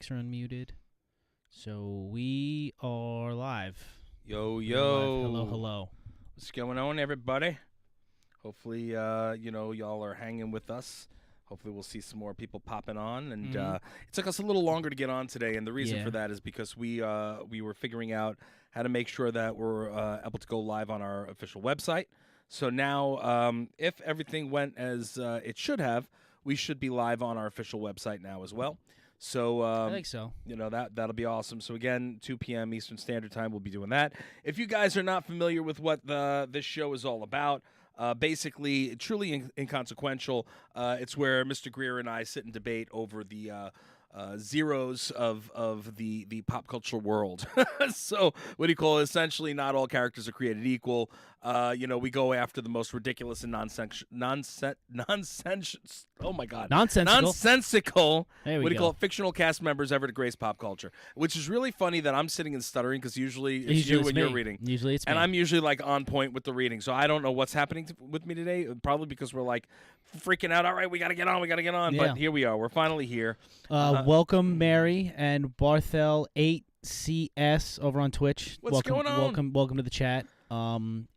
Mics are unmuted. So we are live. Yo, We're yo. live. Hello, hello. What's going on, everybody? Hopefully, y'all are hanging with us. Hopefully we'll see some more people popping on. And it took us a little longer to get on today, and the reason for that is because we were figuring out how to make sure that we're able to go live on our official website. So now, if everything went as it should have, we should be live on our official website now as well. So I think so. That'll be awesome. So again, 2 p.m. Eastern Standard Time, we'll be doing that. If you guys are not familiar with what this show is all about, basically, truly inconsequential. It's where Mr. Greer and I sit and debate over the zeros of the pop culture world. So what do you call it? Essentially, not all characters are created equal. We go after the most ridiculous and nonsensical. There we what do you go. call it? Fictional cast members ever to grace pop culture, which is really funny that I'm sitting and stuttering because usually it's you when you're reading. Usually it's me. And I'm usually like on point with the reading, so I don't know what's happening with me today. Probably because we're like freaking out. All right, we gotta get on. Yeah. But here we are. We're finally here. Welcome, Mary and Barthel 8 CS over on Twitch. What's going on? Welcome to the chat.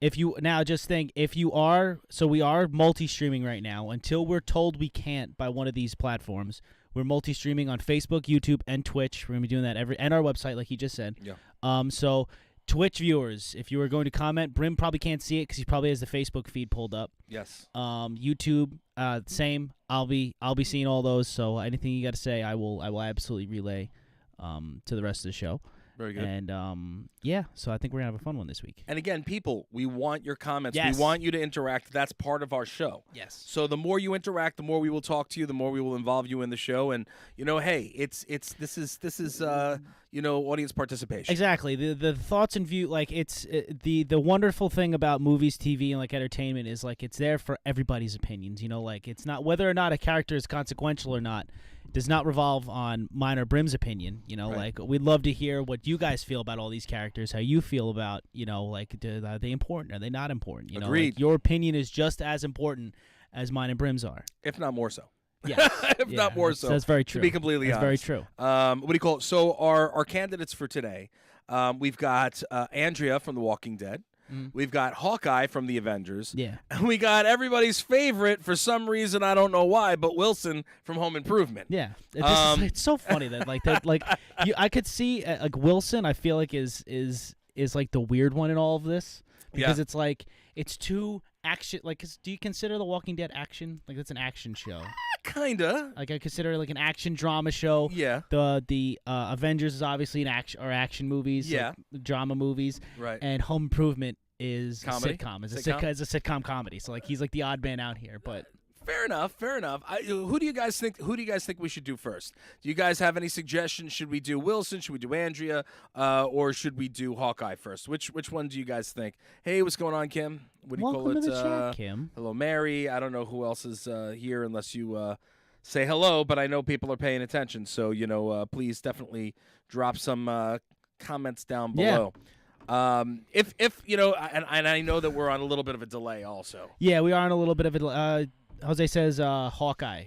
If you now just think if you are we are multi-streaming right now until we're told we can't by one of these platforms. We're multi-streaming on Facebook, YouTube, and Twitch. We're gonna be doing that and our website, like he just said. Yeah. So Twitch viewers, if you are going to comment, Brim probably can't see it because he probably has the Facebook feed pulled up. Yes. YouTube, same. I'll be seeing all those. So anything you got to say, I will absolutely relay to the rest of the show. Very good. And so I think we're gonna have a fun one this week. And again, people, we want your comments. Yes. We want you to interact. That's part of our show. Yes. So the more you interact, the more we will talk to you, the more we will involve you in the show. And hey, this is audience participation. Exactly. The thoughts and view, like the wonderful thing about movies, TV, and like entertainment is like it's there for everybody's opinions. Like it's not whether or not a character is consequential or not. Does not revolve on mine or Brim's opinion. Right. Like we'd love to hear what you guys feel about all these characters, how you feel about, like are they important? Are they not important? Agreed. Like, your opinion is just as important as mine and Brim's are. If not more so. Yes. Not more so. That's very true. To be completely honest. honest. Very true. What do you call it? So our candidates for today, we've got Andrea from The Walking Dead. We've got Hawkeye from the Avengers. Yeah. And we got everybody's favorite, for some reason, I don't know why, but Wilson from Home Improvement. Yeah. It's so funny that I could see like Wilson, I feel like is like the weird one in all of this. Because it's like it's too action. Like, do you consider The Walking Dead action? Like, it's an action show. Kinda. Like, I consider it like an action drama show. Yeah. The Avengers is obviously an action movies. Yeah. Like, drama movies. Right. And Home Improvement is Comedy? a sitcom. It's a sitcom comedy. So like he's like the odd man out here. But Fair enough. Who do you guys think we should do first? Do you guys have any suggestions? Should we do Wilson? Should we do Andrea? Or should we do Hawkeye first? Which one do you guys think? Hey, what's going on, Kim? What do you welcome call it? to the chat, Kim. Hello, Mary. I don't know who else is here unless you say hello, but I know people are paying attention. So please definitely drop some comments down below. Yeah. If and I know that we're on a little bit of a delay also. Yeah, we are on a little bit of a Jose says Hawkeye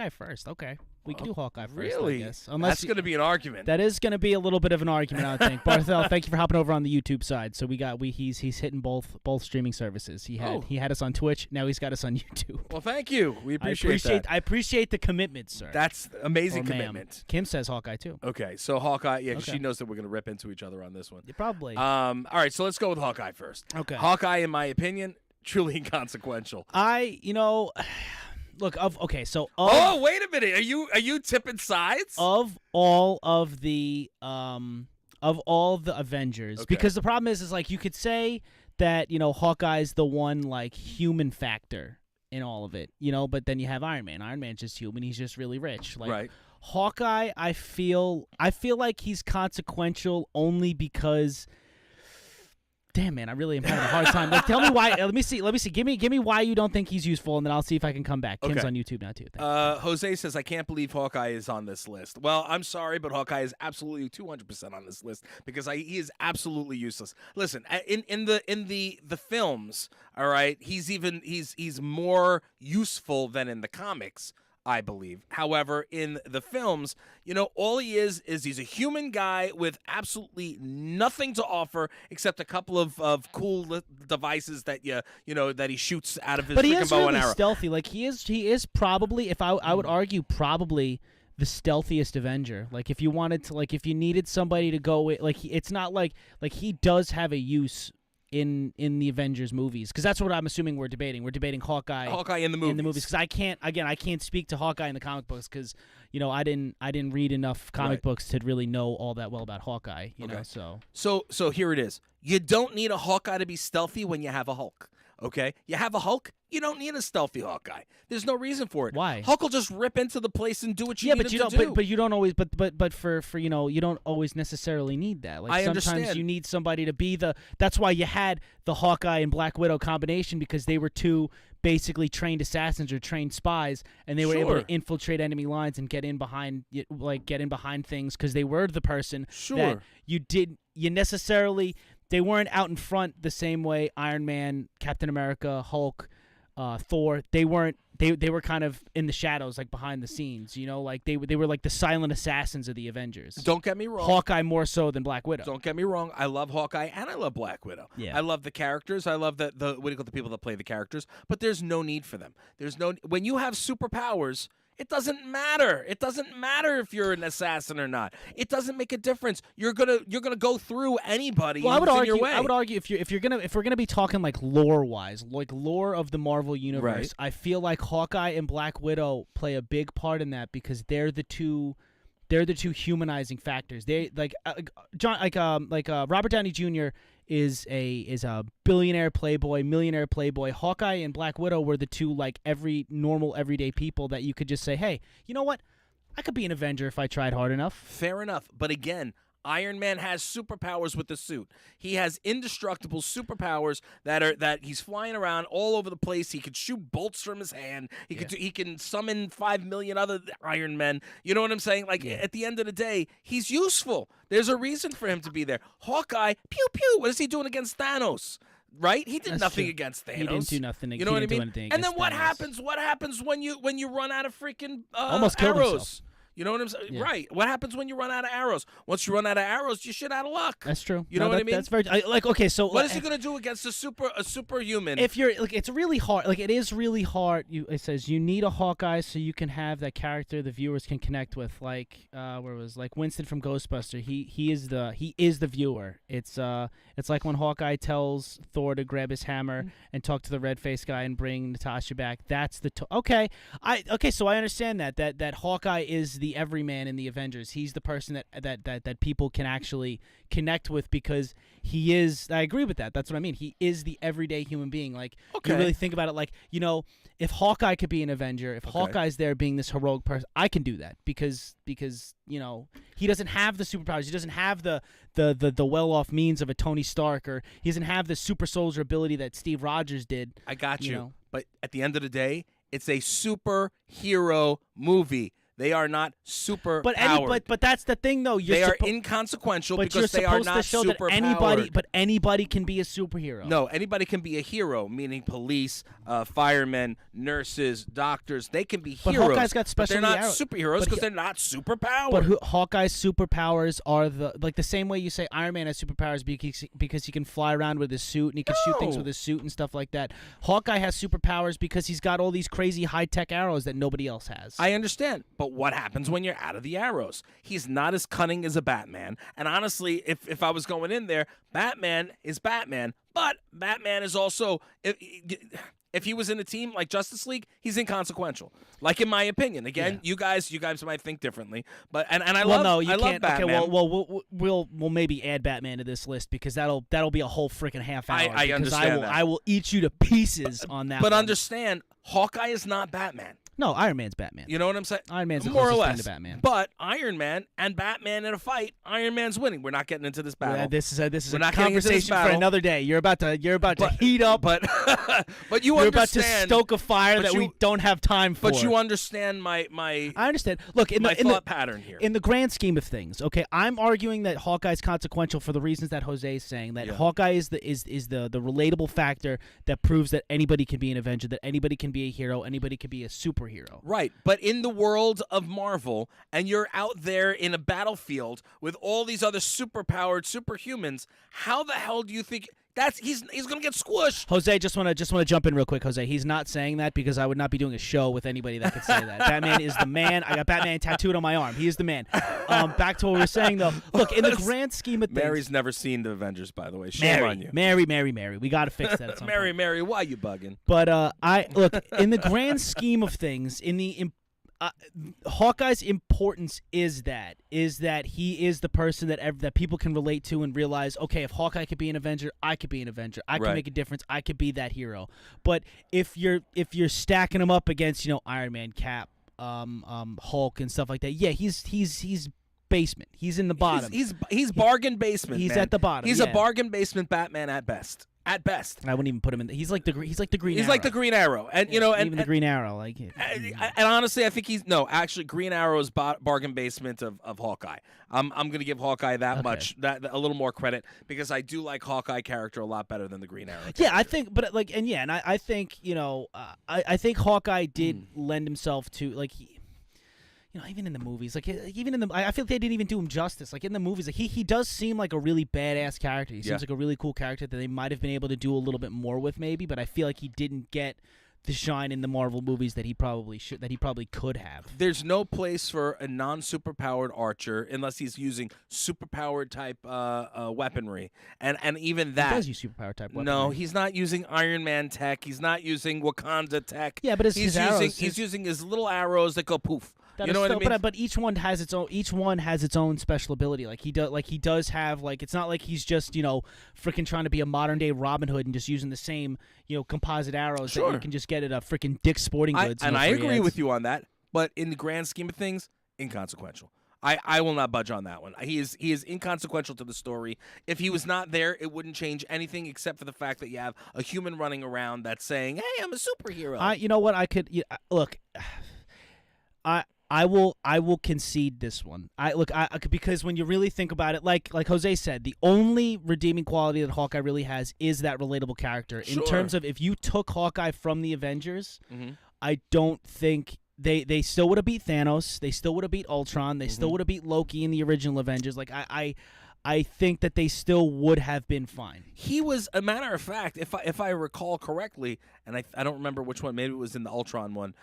first. Okay, we can do Hawkeye first. Really? I guess. That's going to be an argument. That is going to be a little bit of an argument, I think. Barthel, thank you for hopping over on the YouTube side. So he's hitting both streaming services. He had us on Twitch. Now he's got us on YouTube. Well, thank you. We appreciate that. I appreciate the commitment, sir. That's amazing commitment. Kim says Hawkeye too. Okay, so Hawkeye, yeah, 'cause she knows that we're going to rip into each other on this one. Yeah, probably. All right, so let's go with Hawkeye first. Okay. Hawkeye, in my opinion, truly inconsequential. Look, so oh, wait a minute. Are you tipping sides? Of all the Avengers, because the problem is like you could say that Hawkeye's the one like human factor in all of it, but then you have Iron Man. Iron Man's just human. He's just really rich. Like, right. Hawkeye, I feel like he's consequential only because. Damn, man, I really am having a hard time. Like, tell me why. Let me see. Give me why you don't think he's useful, and then I'll see if I can come back. Kim's on YouTube now too. Jose says, I can't believe Hawkeye is on this list. Well, I'm sorry, but Hawkeye is absolutely 200% on this list because he is absolutely useless. Listen, in the films, all right, he's more useful than in the comics, I believe. However, in the films, all he is he's a human guy with absolutely nothing to offer except a couple of cool devices that that he shoots out of his freaking bow and arrow. Stealthy. Like he is probably, if I would argue, probably the stealthiest Avenger. Like if you wanted to, like if you needed somebody to go with, like it's not like he does have a use in the Avengers movies, because that's what I'm assuming we're debating. We're debating Hawkeye in the movies. Because I can't speak to Hawkeye in the comic books because I didn't read enough comic books to really know all that well about Hawkeye. You know, so here it is. You don't need a Hawkeye to be stealthy when you have a Hulk. Okay, you have a Hulk. You don't need a stealthy Hawkeye. There's no reason for it. Why? Hulk will just rip into the place and do what you need him to do. But you don't always. But for you don't always necessarily need that. Like sometimes understand. You need somebody to be the. That's why you had the Hawkeye and Black Widow combination, because they were two basically trained assassins or trained spies, and they were able to infiltrate enemy lines and get in behind things because they were the person that you necessarily. They weren't out in front the same way Iron Man, Captain America, Hulk, Thor. They weren't they were kind of in the shadows, like behind the scenes. You know, like they were like the silent assassins of the Avengers. Don't get me wrong. Hawkeye more so than Black Widow. Don't get me wrong. I love Hawkeye and I love Black Widow. Yeah. I love the characters. I love the what do you call the people that play the characters. But there's no need for them. When you have superpowers. It doesn't matter. It doesn't matter if you're an assassin or not. It doesn't make a difference. You're gonna go through anybody Well, who's in your way. I would argue if we're gonna be talking like lore wise, like lore of the Marvel universe, Right. I feel like Hawkeye and Black Widow play a big part in that because they're the two humanizing factors. They like Robert Downey Jr. is a billionaire playboy, millionaire playboy. Hawkeye and Black Widow were the two like everyday people that you could just say, hey, you know what? I could be an Avenger if I tried hard enough. Fair enough. But again, Iron Man has superpowers with the suit. He has indestructible superpowers that he's flying around all over the place. He could shoot bolts from his hand. He can summon 5 million other Iron Men. You know what I'm saying? Like at the end of the day, he's useful. There's a reason for him to be there. Hawkeye, pew pew. What is he doing against Thanos? Right? He did That's nothing true. against Thanos. He didn't do nothing. You know what I mean? And then what Thanos. happens? What happens when you run out of freaking Almost killed arrows? himself. You know what I'm saying? Yeah. Right. What happens when you run out of arrows? Once you run out of arrows, you're shit out of luck. That's true. You know what I mean? That's very okay. So what is he gonna do against a superhuman? If you're like, it's really hard. Like it is really hard. It says you need a Hawkeye so you can have that character the viewers can connect with. Like where it was like Winston from Ghostbuster. He is the viewer. It's like when Hawkeye tells Thor to grab his hammer and talk to the red faced guy and bring Natasha back. That's the So I understand that Hawkeye is the everyman in the Avengers. He's the person that people can actually connect with because he is. I agree with that. That's what I mean. He is the everyday human being. Like you really think about it. Like if Hawkeye could be an Avenger, if Hawkeye's there being this heroic person, I can do that because he doesn't have the superpowers. He doesn't have the well-off means of a Tony Stark, or he doesn't have the super soldier ability that Steve Rogers did. I got you. know. But at the end of the day, it's a superhero movie. They are not super powered. But that's the thing, though. They are inconsequential because they are not super powered. But anybody can be a superhero. No, anybody can be a hero, meaning police, firemen, nurses, doctors. They can be heroes. But Hawkeye's got special. But they're not superheroes because they're not super powered. But Hawkeye's superpowers are the same way you say Iron Man has superpowers because he can fly around with his suit and he can shoot things with his suit and stuff like that. Hawkeye has superpowers because he's got all these crazy high-tech arrows that nobody else has. I understand, but what happens when you're out of the arrows? He's not as cunning as a Batman. And honestly, if I was going in there, Batman is Batman, but Batman is also if he was in a team like Justice League, he's inconsequential. Like in my opinion. Again, you guys might think differently, but and I love Batman. Okay, well, we'll maybe add Batman to this list because that'll be a whole freaking half hour. I understand that. I will eat you to pieces on that. But one. Understand, Hawkeye is not Batman. No, Iron Man's Batman. You know what I'm saying? Iron Man's the more or closest less thing to Batman. But Iron Man and Batman in a fight, Iron Man's winning. We're not getting into this battle. Yeah, this is We're a not getting into this conversation for battle. another day. You're about to heat up, but you're understand. about to stoke a fire that we don't have time for. But you understand my I understand. Look, in my the thought pattern here. In the grand scheme of things, okay, I'm arguing that Hawkeye's consequential for the reasons that Jose is saying. That Hawkeye is the relatable factor that proves that anybody can be an Avenger, that anybody can be a hero, anybody can be a superhero. Right, but in the world of Marvel, and you're out there in a battlefield with all these other superpowered superhumans, how the hell do you think he's gonna get squished? Jose, just wanna jump in real quick, Jose. He's not saying that because I would not be doing a show with anybody that could say that. Batman is the man. I got Batman tattooed on my arm. He is the man. Back to what we were saying though. Look, in the grand scheme of things, Mary's never seen the Avengers, by the way. Shame on you. Mary. We gotta fix that at some point. Mary, why you bugging? But I look in the grand scheme of things, in the Hawkeye's importance is that he is the person that people can relate to and realize, okay, if Hawkeye could be an Avenger, I could be an Avenger. I can make a difference. I could be that hero. But if you're stacking him up against Iron Man, Cap, Hulk, and stuff like that, yeah, he's basement. He's in the bottom. He's bargain basement. He's man. at the bottom. He's a bargain basement Batman at best. at best. I wouldn't even put him in. He's like the Green. He's Arrow. like the Green Arrow, and you know, and even the Green Arrow, like. And honestly, I think actually, Green Arrow's bargain basement of Hawkeye. I'm going to give Hawkeye that much, that a little more credit, because I do like Hawkeye character a lot better than the Green Arrow character. Yeah, I think, but like, and I think, I think Hawkeye did lend himself to, like, even in the movies, like, even in the, I feel like they didn't even do him justice. Like, in the movies, like, he does seem like a really badass character. He seems like a really cool character that they might have been able to do a little bit more with, maybe. But I feel like he didn't get the shine in the Marvel movies that he probably could have. There's no place for a non-superpowered archer unless he's using superpowered type weaponry, and even that He does use superpowered type weaponry. No, he's not using Iron Man tech. He's not using Wakanda tech. Yeah, but he's using his little arrows that go poof. You know what I mean? But each one has its own. Each one has its own special ability. Like he does have, like, it's not like he's just freaking trying to be a modern day Robin Hood and just using the same composite arrows that you can just get at a freaking Dick's Sporting Goods. I agree with you on that. But in the grand scheme of things, inconsequential. I will not budge on that one. He is inconsequential to the story. If he was not there, it wouldn't change anything except for the fact that you have a human running around that's saying, "Hey, I'm a superhero." You know what? I could look. I will concede this one. Because when you really think about it, like Jose said, the only redeeming quality that Hawkeye really has is that relatable character. Sure. In terms of, if you took Hawkeye from the Avengers, I don't think they still would have beat Thanos. They still would have beat Ultron. They still would have beat Loki in the original Avengers. Like I think that they still would have been fine. He was, a matter of fact, if I recall correctly, and I don't remember which one, maybe it was in the Ultron one.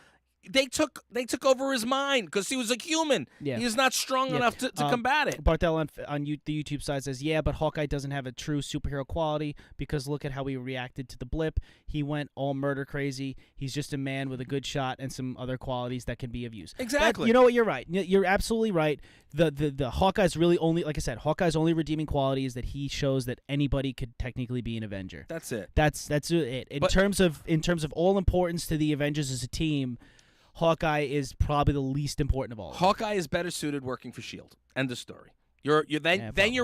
They took over his mind because he was a human. Yeah. He is not strong enough to combat it. Bartel on the YouTube side says, yeah, but Hawkeye doesn't have a true superhero quality because look at how he reacted to the blip. He went all murder crazy. He's just a man with a good shot and some other qualities that can be of use. Exactly. You know what? You're right. You're absolutely right. The Hawkeye's really only, like I said, Hawkeye's only redeeming quality is that he shows that anybody could technically be an Avenger. That's it. That's it. In terms of all importance to the Avengers as a team, Hawkeye is probably the least important of all. Hawkeye is better suited working for S.H.I.E.L.D. End of story. You're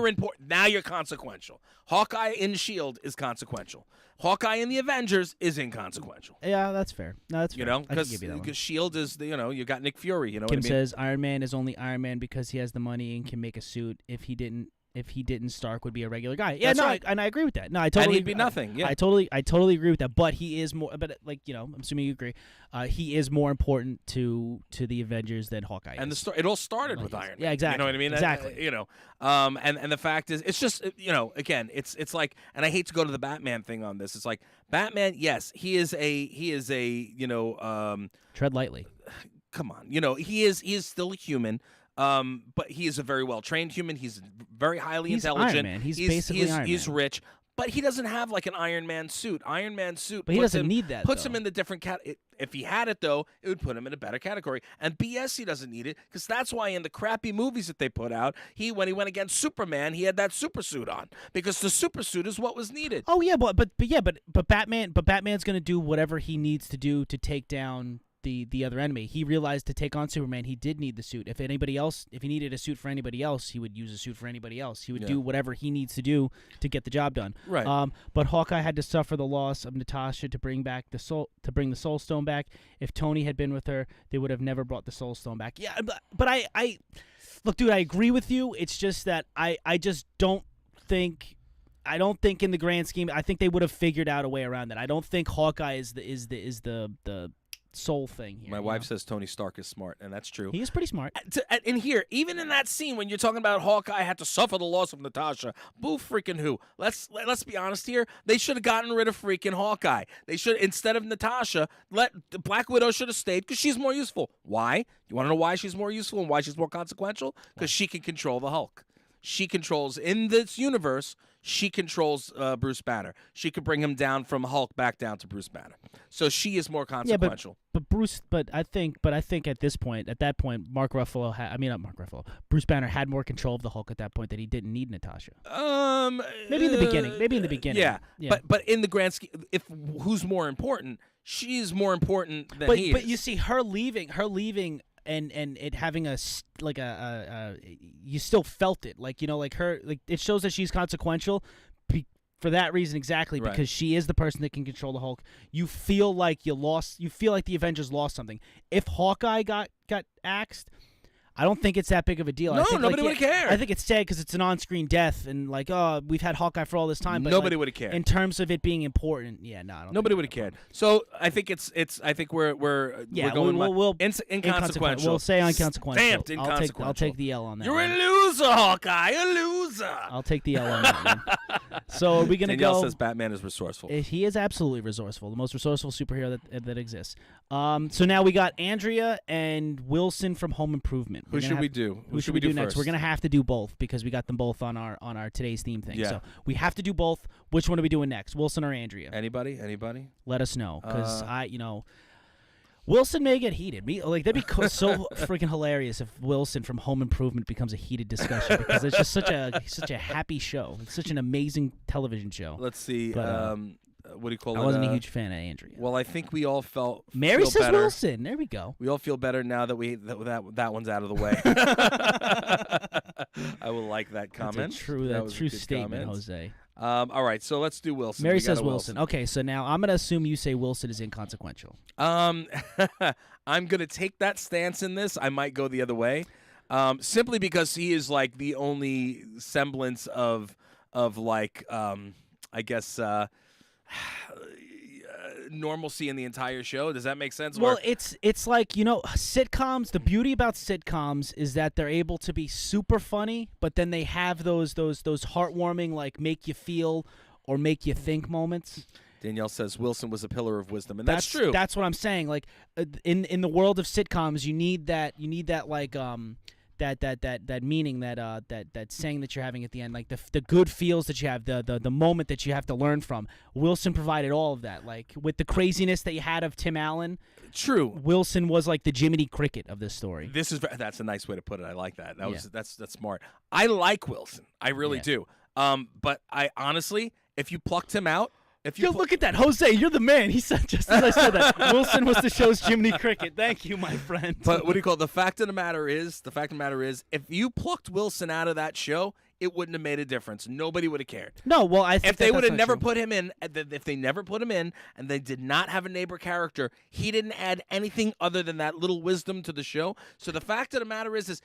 important. Now you're consequential. Hawkeye in S.H.I.E.L.D. is consequential. Hawkeye in the Avengers is inconsequential. Yeah, that's fair. No, that's fair. Because S.H.I.E.L.D. is you got Nick Fury. You know Kim what I mean? says Iron Man is only Iron Man because he has the money and can make a suit. If he didn't, Stark would be a regular guy. Yeah, That's no, right. And I agree with that. No, I totally. And he'd be nothing. Yeah, I totally agree with that. But he is more. But I'm assuming you agree. He is more important to the Avengers than Hawkeye. And it all started with Iron Man. Yeah, exactly. You know what I mean? Exactly. And the fact is, it's just again, it's like, and I hate to go to the Batman thing on this. It's like Batman. Yes, he is a tread lightly. Come on, he is still a human. But he is a very well-trained human. He's very highly intelligent. Iron Man. He's basically Iron Man. He's rich, but he doesn't have like an Iron Man suit. But he doesn't need that. Puts him in the different if he had it, though, it would put him in a better category. And BS, he doesn't need it, because that's why in the crappy movies that they put out, when he went against Superman, he had that super suit on, because the super suit is what was needed. Oh yeah, but Batman's gonna do whatever he needs to do to take down the other enemy. He realized to take on Superman, he did need the suit. If he needed a suit for anybody else, he would use a suit for anybody else. He would do whatever he needs to do to get the job done. Right. But Hawkeye had to suffer the loss of Natasha to bring the Soul Stone back. If Tony had been with her, they would have never brought the Soul Stone back. Yeah, but I look, dude, I agree with you. It's just that I just don't think. I don't think in the grand scheme, I think they would have figured out a way around that. I don't think Hawkeye is the soul thing here. My wife says Tony Stark is smart, and that's true. He is pretty smart. And here, even in that scene when you're talking about Hawkeye had to suffer the loss of Natasha, boo freaking who? Let's be honest here. They should have gotten rid of freaking Hawkeye. They should, instead of Natasha, Black Widow should have stayed, because she's more useful. Why? You want to know why she's more useful and why she's more consequential? Because she can control the Hulk. She controls, in this universe, she controls Bruce Banner. She could bring him down from Hulk back down to Bruce Banner. So she is more consequential. But I think at that point, Bruce Banner had more control of the Hulk at that point, that he didn't need Natasha. Maybe in the beginning. Yeah. But in the grand scheme, if who's more important, she's more important than he is. But you see, her leaving. And it having you still felt it, it shows that she's consequential for that reason exactly, Right. because she is the person that can control the Hulk. You feel like you lost. You feel like the Avengers lost something. If Hawkeye got axed, I don't think it's that big of a deal. No, I think, nobody would care. I think it's sad because it's an on-screen death, and we've had Hawkeye for all this time. But nobody would have cared. In terms of it being important, yeah, no, I don't. Nobody would have cared. So I think I think we're going. We'll inconsequential. We'll say inconsequential. Stamped inconsequential. I'll take the L on that. You're one. a loser, Hawkeye. A loser. I'll take the L on that one. So are we gonna Danielle go? says Batman is resourceful. He is absolutely resourceful, the most resourceful superhero that exists. So now we got Andrea and Wilson from Home Improvement. Who should we do? Who should we do next? first? We're gonna have to do both because we got them both on our today's theme thing. Yeah. So we have to do both. Which one are we doing next? Wilson or Andrea? Anybody? Let us know because Wilson may get heated. That'd be so freaking hilarious if Wilson from Home Improvement becomes a heated discussion because it's just such a happy show. It's such an amazing television show. Let's see. But, what do you call it? I wasn't a huge fan of Andrea. Well, I think we all felt. Mary feel says better. Wilson. There we go. We all feel better now that that one's out of the way. I will like that comment. That's a true statement, comment. Jose. All right, so let's do Wilson. Mary says Wilson. Okay, so now I'm gonna assume you say Wilson is inconsequential. I'm gonna take that stance in this. I might go the other way, simply because he is like the only semblance of like I guess. Normalcy in the entire show. Does that make sense? Well, it's like, sitcoms, the beauty about sitcoms is that they're able to be super funny, but then they have those heartwarming, like, make you feel or make you think moments. Danielle says Wilson was a pillar of wisdom, and that's true. That's what I'm saying. Like, in the world of sitcoms, you need that like that meaning, that saying that you're having at the end, like the good feels that you have, the moment that you have to learn from. Wilson provided all of that, like with the craziness that you had of Tim Allen. True. Wilson was like the Jiminy Cricket of this story. That's a nice way to put it. I like that. That's smart. I like Wilson. I really do. But I honestly, if you plucked him out. Look at that, Jose. You're the man. He said just as I said that. Wilson was the show's Jiminy Cricket. Thank you, my friend. But what do you call it? The fact of the matter is, if you plucked Wilson out of that show, it wouldn't have made a difference. Nobody would have cared. No, well, I think if they would have never true. put him in, if they never put him in, and they did not have a neighbor character, he didn't add anything other than that little wisdom to the show. So the fact of the matter is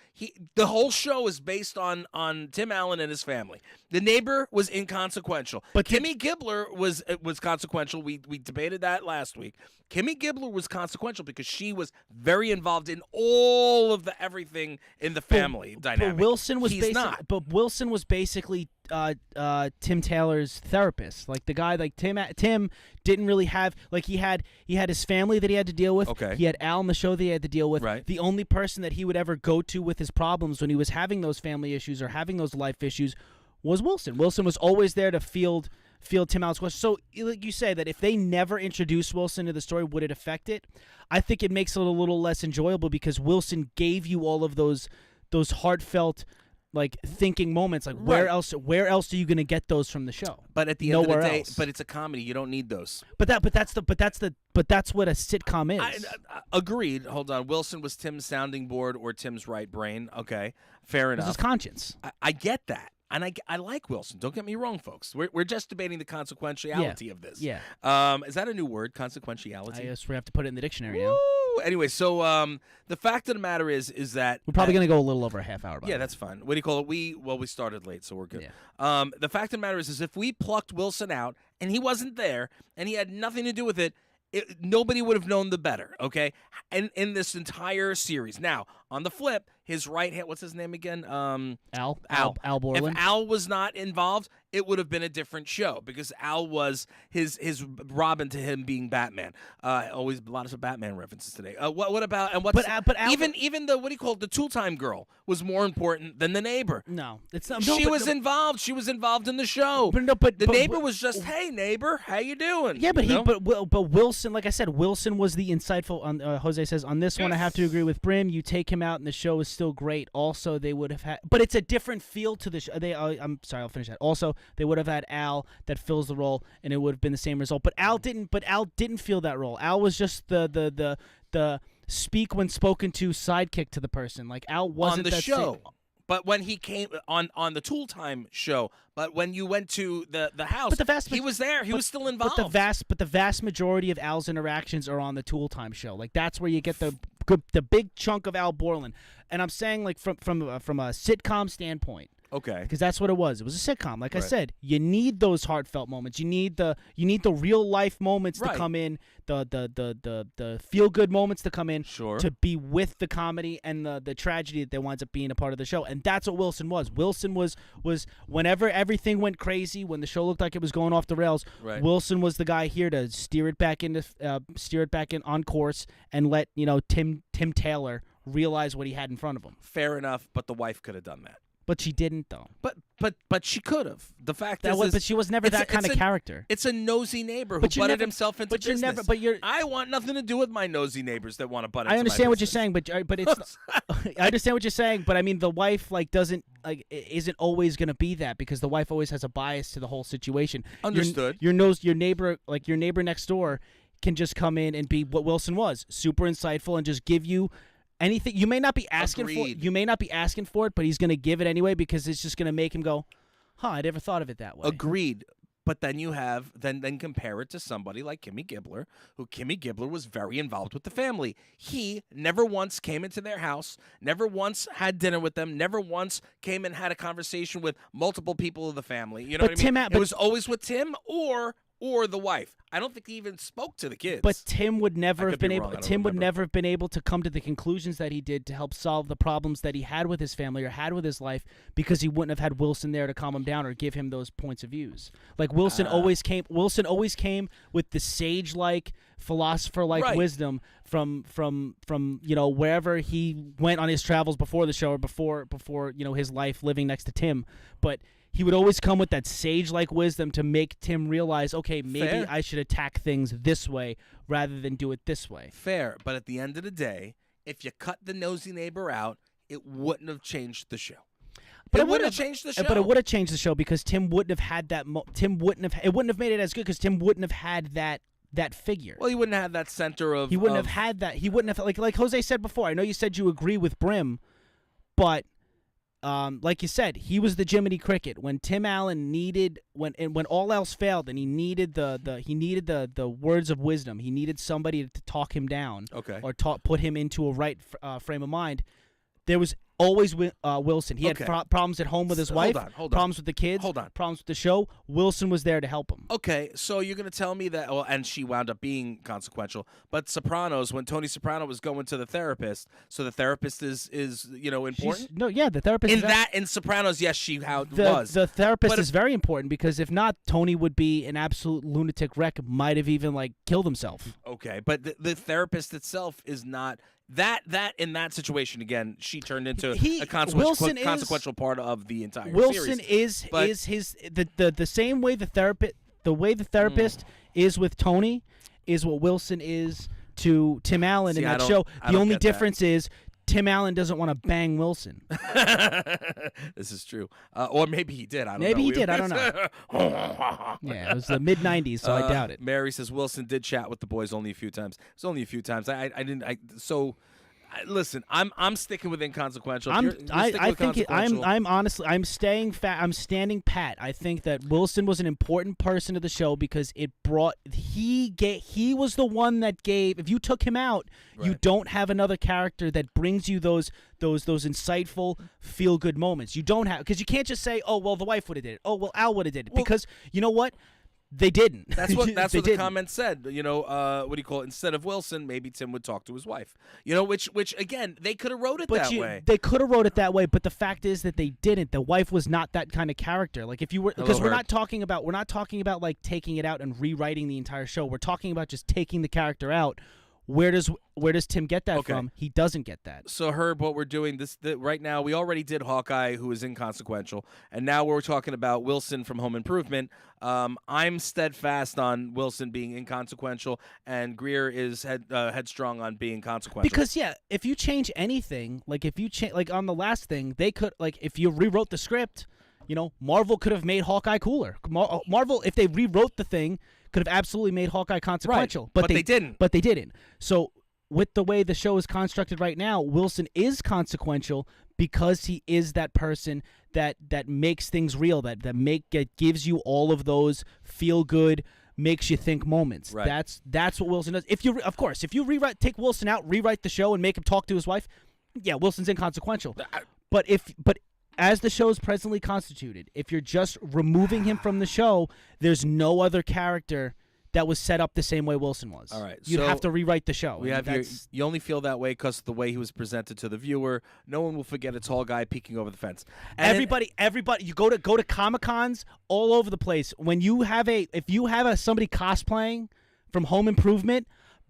the whole show is based on Tim Allen and his family. The neighbor was inconsequential, but Kimmy Gibbler was consequential. We debated that last week. Kimmy Gibbler was consequential because she was very involved in all of the everything in the family dynamic. But Wilson was not. basically Tim Taylor's therapist. Like the guy, like Tim didn't really have, like he had his family that he had to deal with. Okay. He had Al on the show that he had to deal with. Right. The only person that he would ever go to with his problems when he was having those family issues or having those life issues was Wilson. Wilson was always there to field Tim Allen's question. So, like you say, that if they never introduced Wilson to the story, would it affect it? I think it makes it a little less enjoyable because Wilson gave you all of those heartfelt, like, thinking moments. Like, where else are you going to get those from the show? But at the end of the day, else. but it's a comedy. You don't need those. But that's what a sitcom is. Agreed. Hold on. Wilson was Tim's sounding board or Tim's right brain. Okay, fair enough. It's his conscience. I get that. And I like Wilson. Don't get me wrong, folks. We're just debating the consequentiality of this. Yeah. Is that a new word, consequentiality? I guess we have to put it in the dictionary now. Anyway, so the fact of the matter is that we're probably going to go a little over a half hour. Yeah, that's fine. What do you call it? We started late, so we're good. Yeah. The fact of the matter is if we plucked Wilson out and he wasn't there and he had nothing to do with it, nobody would have known the better. Okay, and in this entire series. Now, on the flip, his right hand, what's his name again? Al Borland. If Al was not involved, it would have been a different show because Al was his Robin to him being Batman. Always a lot of Batman references today. What about and what's but Al, even the what do you call it? The Tool Time girl was more important than the neighbor. No, it's not. She was involved. She was involved in the show. But the neighbor was just, hey neighbor, how you doing? Yeah, but Wilson, like I said, Wilson was the insightful. Jose says on this one, I have to agree with Brim. You take him out, and the show is still great. Also, they would have had, but it's a different feel to the show. I'm sorry, I'll finish that. Also, they would have had Al that fills the role, and it would have been the same result. But Al didn't. But Al didn't feel that role. Al was just the speak when spoken to sidekick to the person. Like Al wasn't on the that show. Same. But when he came on the Tool Time show, but when you went to the house, he was there. He was still involved. But the vast majority of Al's interactions are on the Tool Time show. Like that's where you get the big chunk of Al Borland. And I'm saying like from a sitcom standpoint. Okay. Because that's what it was. It was a sitcom. Like I said, you need those heartfelt moments. You need the real life moments to come in, the feel good moments to come in to be with the comedy and the tragedy that winds up being a part of the show. And that's what Wilson was. Wilson was whenever everything went crazy, when the show looked like it was going off the rails, Wilson was the guy here to steer it back in on course and let, Tim Taylor realize what he had in front of him. Fair enough, but the wife could have done that. But she didn't, though. But she could have. The fact but she was never that kind of character. It's a nosy neighbor who butted himself into business. I want nothing to do with my nosy neighbors that want to butt into my business. I understand what you're saying, but it's. I understand what you're saying, but I mean, the wife isn't always going to be that because the wife always has a bias to the whole situation. Understood. Your neighbor next door can just come in and be what Wilson was, super insightful, and just give you. Anything you may not be asking for it, but he's going to give it anyway because it's just going to make him go, "Huh, I never thought of it that way." Agreed. But then you have then compare it to somebody like Kimmy Gibbler, who Kimmy Gibbler was very involved with the family. He never once came into their house, never once had dinner with them, never once came and had a conversation with multiple people of the family. You know what I mean? It was always with Tim or the wife. I don't think he even spoke to the kids. But Tim would never have been able. Tim would never have been able to come to the conclusions that he did to help solve the problems that he had with his family or had with his life because he wouldn't have had Wilson there to calm him down or give him those points of views. Like Wilson always came. Wilson always came with the sage-like, philosopher-like wisdom from wherever he went on his travels before the show or before his life living next to Tim, but. He would always come with that sage-like wisdom to make Tim realize, okay, maybe I should attack things this way rather than do it this way. Fair, but at the end of the day, if you cut the nosy neighbor out, it wouldn't have changed the show. But it wouldn't have changed the show. But it would have changed the show because Tim wouldn't have had that. It wouldn't have made it as good because Tim wouldn't have had that figure. Well, he wouldn't have had that center of. He wouldn't have had that. He wouldn't have like Jose said before. I know you said you agree with Brim, but. Like you said, he was the Jiminy Cricket when Tim Allen needed when all else failed, and he needed the words of wisdom. He needed somebody to talk him down, or put him into a right frame of mind. There was always Wilson. He had problems at home with his wife, problems with the kids, problems with the show. Wilson was there to help him. Okay, so you're going to tell me that, and she wound up being consequential, but Sopranos, when Tony Soprano was going to the therapist, so the therapist is important? The therapist in Sopranos, yes, she was. The therapist is very important because if not, Tony would be an absolute lunatic wreck, might have even killed himself. Okay, but the therapist itself is not... That in that situation again, she turned into a consequential part of the entire series. Wilson is the same way the therapist is with Tony is what Wilson is to Tim Allen in that show. The only difference is Tim Allen doesn't want to bang Wilson. This is true. Or maybe he did. I don't know. Maybe he did. I don't know. Yeah, it was the mid-'90s, so I doubt it. Mary says Wilson did chat with the boys only a few times. It was only a few times. Listen, I'm sticking with Inconsequential. I'm staying fat. I'm standing pat. I think that Wilson was an important person to the show because he was the one that gave. If you took him out, you don't have another character that brings you those insightful feel good moments. You don't have, because you can't just say, oh well, the wife would have did it. Oh well, Al would have did it, because you know what. They didn't. That's what the comment said. What do you call it? Instead of Wilson, maybe Tim would talk to his wife. Which again, they could have wrote it that way. They could have wrote it that way, but the fact is that they didn't. The wife was not that kind of character. Like if you were, because we're not talking about like taking it out and rewriting the entire show. We're talking about just taking the character out. Where does Tim get that from? He doesn't get that. So Herb, what we're doing right now, we already did Hawkeye, who is inconsequential, and now we're talking about Wilson from Home Improvement. I'm steadfast on Wilson being inconsequential, and Greer is headstrong on being consequential. Because if you change anything, like on the last thing, they could if you rewrote the script, Marvel could have made Hawkeye cooler. Marvel, if they rewrote the thing, could have absolutely made Hawkeye consequential, right. But they didn't. But they didn't. So with the way the show is constructed right now, Wilson is consequential because he is that person that makes things real, that gives you all of those feel good, makes you think moments. Right. That's what Wilson does. If you take Wilson out, rewrite the show, and make him talk to his wife, yeah, Wilson's inconsequential. But as the show is presently constituted, if you're just removing him from the show, there's no other character that was set up the same way Wilson was. All right, you'd have to rewrite the show. You only feel that way because of the way he was presented to the viewer. No one will forget a tall guy peeking over the fence. And everybody, you go to Comic-Cons all over the place. When you have somebody cosplaying from Home Improvement,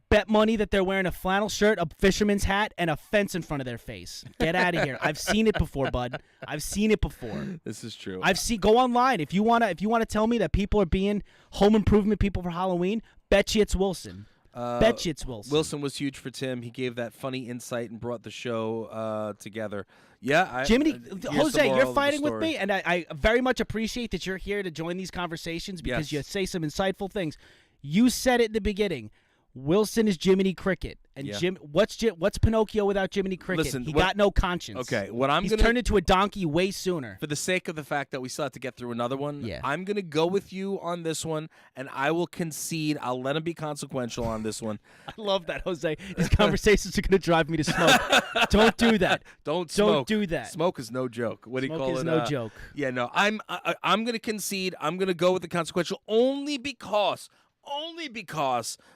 bet money that they're wearing a flannel shirt, a fisherman's hat, and a fence in front of their face. Get out of here. I've seen it before, bud. I've seen it before. This is true. Go online. If you wanna tell me that people are being Home Improvement people for Halloween, bet you it's Wilson. Bet you it's Wilson. Wilson was huge for Tim. He gave that funny insight and brought the show together. Yeah, Jiminy, Jose, you're fighting with me, and I very much appreciate that you're here to join these conversations because you say some insightful things. You said it in the beginning. Wilson is Jiminy Cricket, and what's Pinocchio without Jiminy Cricket? Listen, he got no conscience. Okay, he's turned into a donkey way sooner. For the sake of the fact that we still have to get through another one, I'm gonna go with you on this one, and I will concede. I'll let him be consequential on this one. I love that, Jose. These conversations are gonna drive me to smoke. Don't do that. Don't smoke. Don't do that. Smoke is no joke. What do you call it? Smoke is no joke. Yeah, no. I'm gonna concede. I'm gonna go with the consequential only because,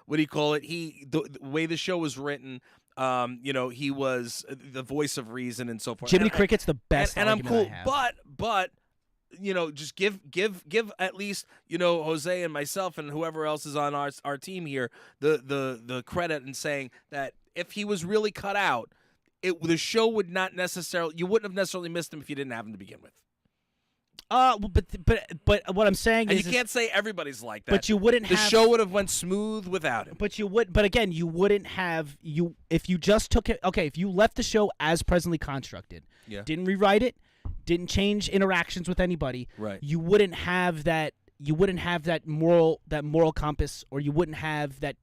what do you call it? The way the show was written, he was the voice of reason and so forth. Jiminy Cricket's the best, and I'm cool. But just give at least Jose and myself and whoever else is on our team here the credit in saying that if he was really cut out, the show would not necessarily, you wouldn't have necessarily missed him if you didn't have him to begin with. But what I'm saying is, you can't say everybody's like that. But you wouldn't the have. The show would have went smooth without him. But again, you wouldn't have if you just took it. Okay, if you left the show as presently constructed, didn't rewrite it, didn't change interactions with anybody, right? You wouldn't have that. You wouldn't have that moral compass, or you wouldn't have that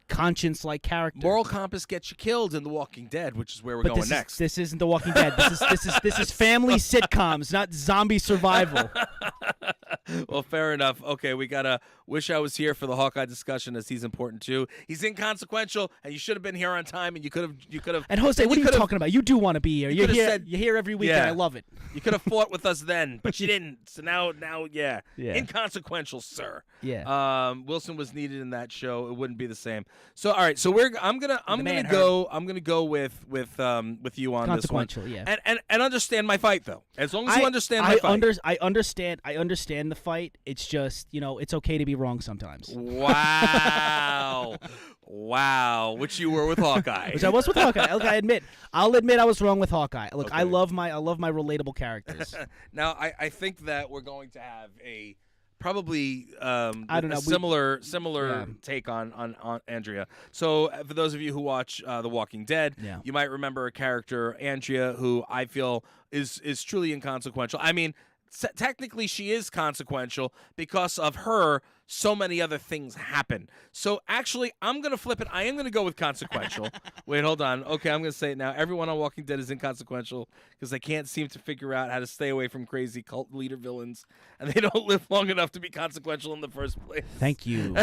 conscience-like character. Moral compass gets you killed in The Walking Dead, which is where we're going next. This isn't The Walking Dead. This is family sitcoms, not zombie survival. Well, fair enough. Okay, we gotta wish I was here for the Hawkeye discussion, as he's important too. He's inconsequential, and you should have been here on time, and you could have. And Jose, what are you talking about? You do want to be here. You're here every week, and I love it. You could have fought with us then, but you didn't. So now, inconsequential, sir. Yeah. Wilson was needed in that show. It wouldn't be the same. So all right. So I'm gonna go with you on this one. Consequential, yeah. And understand my fight though. As long as you understand my fight. I understand the fight. It's just, it's okay to be wrong sometimes. Wow. Which you were with Hawkeye. Which I was with Hawkeye. Look, I'll admit I was wrong with Hawkeye. Look, okay. I love my relatable characters. Now, I think that we're going to have a probably similar take on Andrea. So for those of you who watch The Walking Dead, you might remember a character, Andrea, who I feel is truly inconsequential. I mean, technically she is consequential because of her. So many other things happen. So actually, I'm going to flip it. I am going to go with consequential. Wait, hold on. Okay, I'm going to say it now. Everyone on Walking Dead is inconsequential because they can't seem to figure out how to stay away from crazy cult leader villains, and they don't live long enough to be consequential in the first place. Thank you.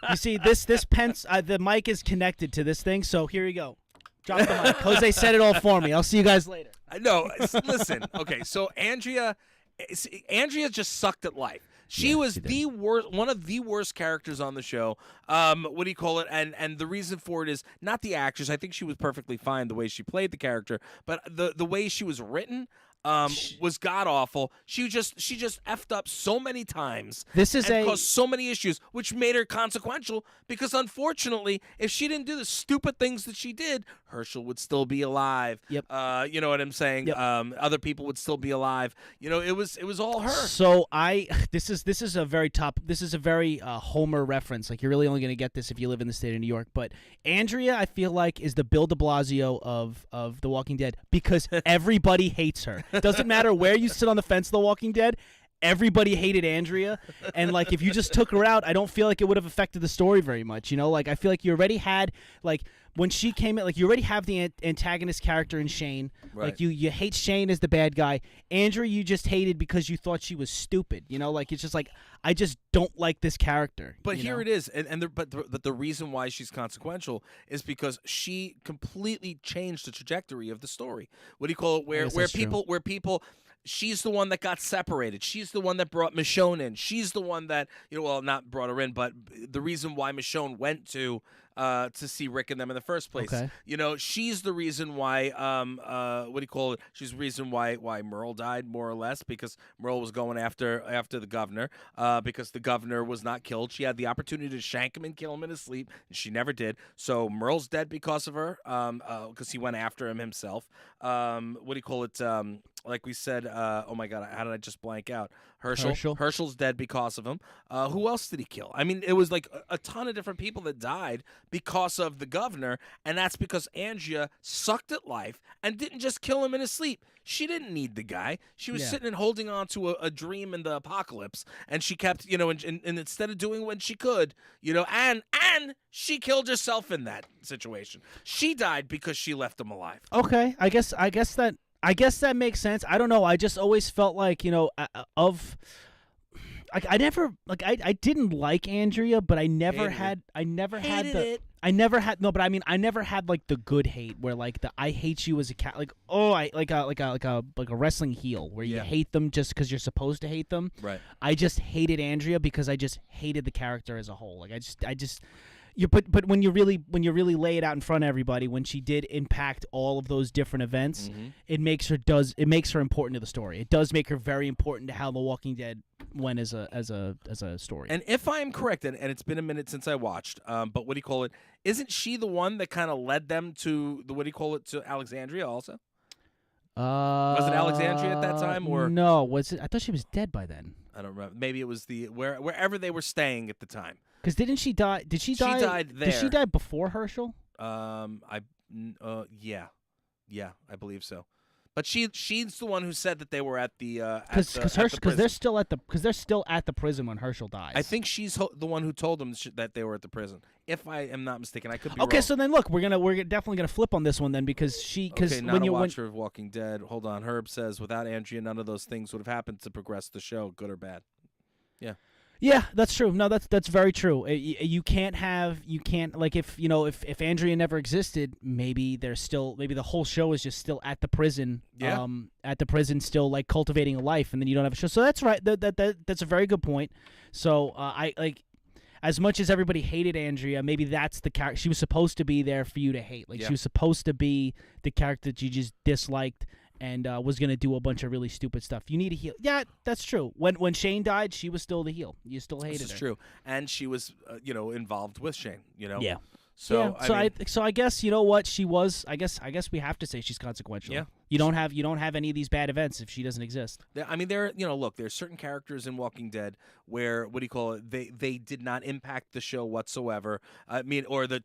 You see, this pence, the mic is connected to this thing, so here you go. Drop the mic. Jose said it all for me. I'll see you guys later. No, listen. Okay, so Andrea just sucked at life. She was the worst, one of the worst characters on the show. What do you call it? And the reason for it is not the actress. I think she was perfectly fine the way she played the character, but the way she was written was god awful. She just effed up so many times. Caused so many issues, which made her consequential. Because unfortunately, if she didn't do the stupid things that she did, Herschel would still be alive. Yep. You know what I'm saying? Yep. Other people would still be alive. It was all her. So this is a very Homer reference. Like, you're really only going to get this if you live in the state of New York. But Andrea, I feel like, is the Bill de Blasio of The Walking Dead because everybody hates her. Doesn't matter where you sit on the fence of The Walking Dead. everybody hated Andrea, and like if you just took her out, I don't feel like it would have affected the story very much. You know, like I feel like you already had like when she came in, like you already have the antagonist character in Shane. Right. Like you hate Shane as the bad guy. Andrea, you just hated because you thought she was stupid. You know, like it's just like I just don't like this character. But here it is, but the reason why she's consequential is because she completely changed the trajectory of the story. What do you call it? Where people. She's the one that got separated. She's the one that brought Michonne in. She's the one that, not brought her in, but the reason why Michonne went to see Rick and them in the first place. Okay. She's the reason why, she's the reason why Merle died, more or less, because Merle was going after the governor, because the governor was not killed. She had the opportunity to shank him and kill him in his sleep, and she never did. So Merle's dead because of her, because he went after him himself. Like we said, oh my God, how did I just blank out? Herschel's dead because of him. Who else did he kill? I mean, it was like a ton of different people that died because of the governor, and that's because Andrea sucked at life and didn't just kill him in his sleep. She didn't need the guy. She was sitting and holding on to a dream in the apocalypse, and she kept, and instead of doing what she could, and she killed herself in that situation. She died because she left him alive. Okay, I guess that makes sense. I don't know. I just always felt like, I didn't like Andrea, but I never had like the good hate where like I hate you as a cat, like like a wrestling heel where you hate them just because you're supposed to hate them. Right. I just hated Andrea because I just hated the character as a whole. Like I just. But when you really lay it out in front of everybody, when she did impact all of those different events, it makes her important to the story. It does make her very important to how The Walking Dead went as a story. And if I am correct, and it's been a minute since I watched, but isn't she the one that kind of led them to to Alexandria also? Was it Alexandria at that time, or no? Was it? I thought she was dead by then. I don't remember. Maybe it was wherever they were staying at the time. Because didn't she die? Did she die? She died there. Did she die before Herschel? Yeah, I believe so. But she's the one who said that they were at the because they're still at the prison when Herschel dies. I think she's the one who told them that they were at the prison. If I am not mistaken, I could be wrong. Okay, so then look, we're definitely gonna flip on this one then because not a watcher of Walking Dead. Hold on, Herb says without Andrea, none of those things would have happened to progress the show, good or bad. Yeah. Yeah, that's true. No, that's very true. You can't like if Andrea never existed, maybe the whole show is just still at the prison. Yeah. At the prison, still like cultivating a life, and then you don't have a show. So that's right. That's a very good point. So I like, as much as everybody hated Andrea, maybe that's the character she was supposed to be there for you to hate. Like she was supposed to be the character that you just disliked. And was going to do a bunch of really stupid stuff. You need a heel. Yeah, that's true. When Shane died, she was still the heel. You still hated her. This is true. And she was, involved with Shane, Yeah. So, yeah, I guess you know what she was. I guess we have to say she's consequential. Yeah. You don't have any of these bad events if she doesn't exist. There's certain characters in Walking Dead where they did not impact the show whatsoever. Or the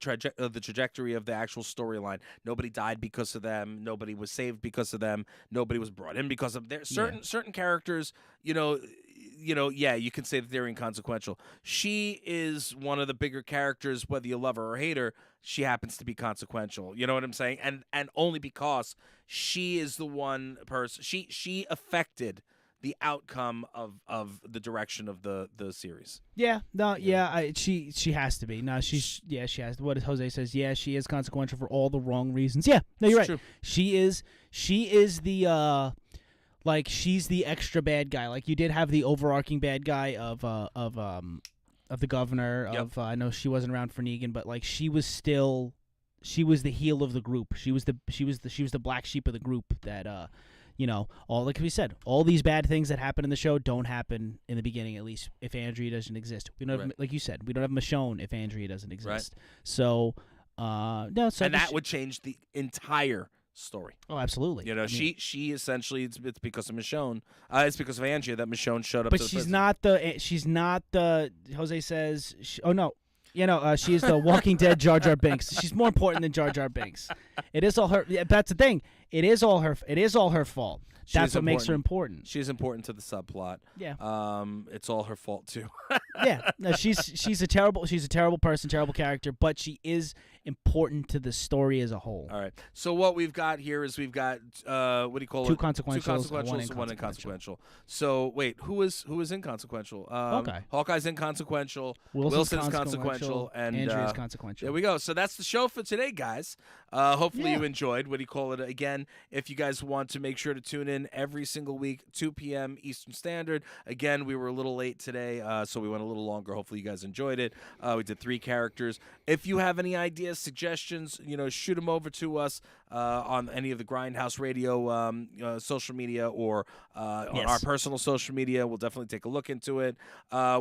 trajectory of the actual storyline. Nobody died because of them. Nobody was saved because of them. Nobody was brought in because of them. Certain characters, you can say that they're inconsequential. She is one of the bigger characters, whether you love her or hate her. She happens to be consequential. You know what I'm saying? And only because she is the one person. She affected the outcome of the direction of the series. Yeah. No. Yeah. She has to be. No. She has. What Jose says. Yeah. She is consequential for all the wrong reasons. Yeah. No. You're right. True. She is the. Like she's the extra bad guy. Like you did have the overarching bad guy of the governor. Yep. Of I know she wasn't around for Negan, but like she was the heel of the group. She was the black sheep of the group that all like we said, all these bad things that happen in the show don't happen in the beginning, at least if Andrea doesn't exist. We don't have, like you said, we don't have Michonne if Andrea doesn't exist. Right. So no, so and that would change the entire story. Oh, absolutely. She essentially it's because of Michonne. It's because of Andrea that Michonne showed up. But to the she's prison. not the. She's not the. Jose says. Oh no. she's the Walking Dead Jar Jar Binks. She's more important than Jar Jar Binks. It is all her. Yeah, that's the thing. It is all her fault. That's what makes her important. She's important to the subplot. Yeah. It's all her fault too. Yeah. No, she's a terrible person, terrible character, but she is important to the story as a whole. All right. So what we've got here is we've got what do you call it? Two consequentials, one inconsequential. So wait, who is inconsequential? Hawkeye. Hawkeye's inconsequential. Wilson's consequential, and Andrea's consequential. There we go. So that's the show for today, guys. Hopefully you enjoyed. What do you call it? Again, if you guys want to make sure to tune in every single week, 2 p.m. Eastern Standard. Again, we were a little late today, so we went a little longer. Hopefully you guys enjoyed it. We did 3 characters. If you have any ideas, suggestions, shoot them over to us on any of the Grindhouse Radio social media or on our personal social media. We'll definitely take a look into it.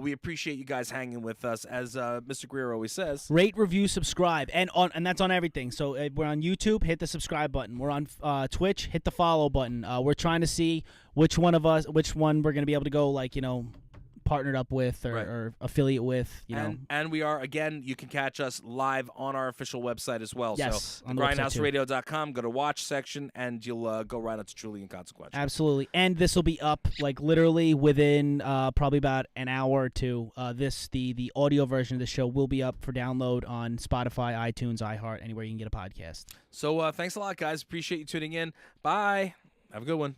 We appreciate you guys hanging with us. As Mr. Greer always says, rate, review, subscribe, and that's on everything. So we're on YouTube, hit the subscribe button. We're on Twitch, hit the follow button. We're trying to see which one we're going to be able to go partnered up with or affiliate with, And we are, again, you can catch us live on our official website as well. Yes, so grindhouseradio.com, go to watch section, and you'll go right up to Truly Inconsequential. Absolutely. And this will be up literally within probably about an hour or two. The audio version of the show will be up for download on Spotify, iTunes, iHeart, anywhere you can get a podcast. So thanks a lot, guys. Appreciate you tuning in. Bye. Have a good one.